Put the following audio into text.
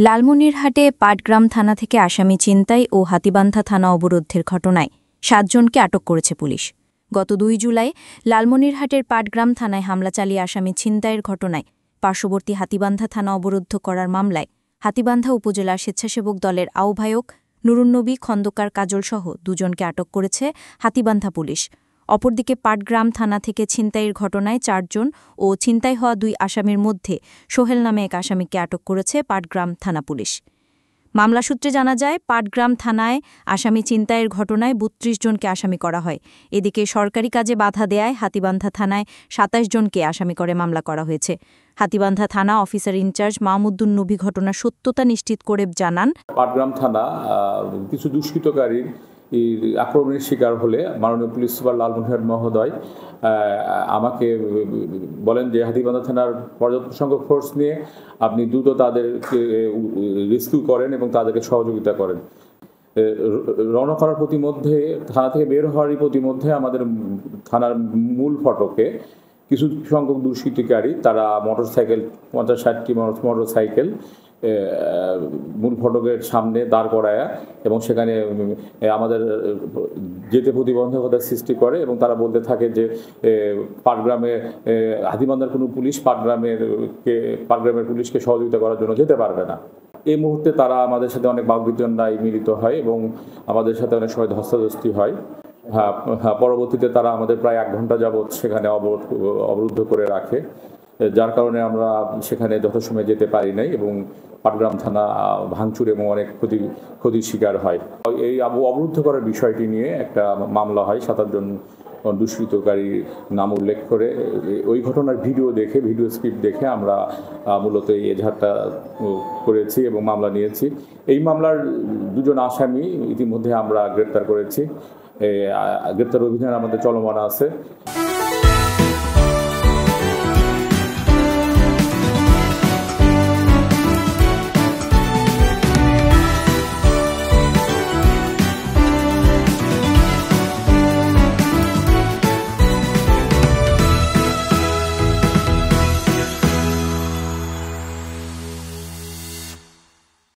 লালমনিরহাটে পাটগ্রাম থানা থেকে আসামি ছিনতাই ও হাতীবান্ধা থানা অবরোধের ঘটনায় ৭ জনকে আটক করেছে পুলিশ। গত ২ জুলাই লালমনিরহাটের পাটগ্রাম থানায় হামলা চালিয়ে আসামি ছিনতাইয়ের ঘটনায় পার্শ্ববর্তী হাতীবান্ধা থানা অবরুদ্ধ করার মামলায় হাতীবান্ধা উপজেলার স্বেচ্ছাসেবক দলের আহ্বায়ক নুরুন্নবী খন্দকার কাজলসহ ২ জনকে আটক করেছে হাতীবান্ধা পুলিশ। অপরদিকে পাটগ্রাম থানা থেকে ছিনতাইয়ের ঘটনায় ৪ জন ও ছিনতাই হওয়া ২ আসামির মধ্যে সোহেল নামে এক আসামিকে আটক করেছে পাটগ্রাম থানা পুলিশ। মামলা সূত্রে জানা যায়, পাটগ্রাম থানায় আসামি ছিনতাইয়ের ঘটনায় ৩২ জনকে আসামি করা হয়। এদিকে সরকারি কাজে বাধা দেয়ায় হাতীবান্ধা থানায় ২৭ জনকে আসামি করে মামলা করা হয়েছে। হাতীবান্ধা থানা অফিসার ইনচার্জ মাহমুদুন নবী ঘটনার সত্যতা নিশ্চিত করে জানান, পাটগ্রাম থানা কিছু দুষ্কৃতকারীর আক্রমণের শিকার হলে মাননীয় পুলিশ সুপার লালমনিরহাট মহোদয় আমাকে বলেন যে হাতীবান্ধা থানার পর্যাপ্ত সংখ্যক ফোর্স নিয়ে আপনি দ্রুত তাদেরকে রেস্কিউ করেন এবং তাদেরকে সহযোগিতা করেন। রওনা করার প্রতিমধ্যে থানা থেকে বের হওয়ারই প্রতিমধ্যে আমাদের থানার মূল ফটকে কিছু সংখ্যক দুষ্কৃতিকারী তারা মোটরসাইকেল ৫০-৬০টি মোটরসাইকেল মূল ফটকের সামনে দাঁড় করায়া এবং সেখানে আমাদের যেতে প্রতিবন্ধকতার সৃষ্টি করে এবং তারা বলতে থাকে যে পাটগ্রামে হাতীবান্ধার কোনো পুলিশ পাটগ্রামের পুলিশকে সহযোগিতা করার জন্য যেতে পারবে না। এই মুহূর্তে তারা আমাদের সাথে অনেক বাকবিতণ্ডায় মিলিত হয় এবং আমাদের সাথে অনেক সময় ধস্তাধস্তি হয়। পরবর্তীতে তারা আমাদের প্রায় ১ ঘন্টা যাবৎ সেখানে অবরুদ্ধ করে রাখে, যার কারণে আমরা সেখানে যথাসময়ে যেতে পারি নাই এবং পাটগ্রাম থানা ভাঙচুর এবং অনেক ক্ষতির শিকার হয়। এই অবরুদ্ধ করার বিষয়টি নিয়ে একটা মামলা হয়। ৭ জন দুষ্কৃতকারী নাম উল্লেখ করে ওই ঘটনার ভিডিও স্ক্রিপ্ট দেখে আমরা মূলত এই এজাহারটা করেছি এবং মামলা নিয়েছি। এই মামলার ২ জন আসামি ইতিমধ্যে আমরা গ্রেপ্তার করেছি। গ্রেপ্তার অভিযান আমাদের চলমান আছে।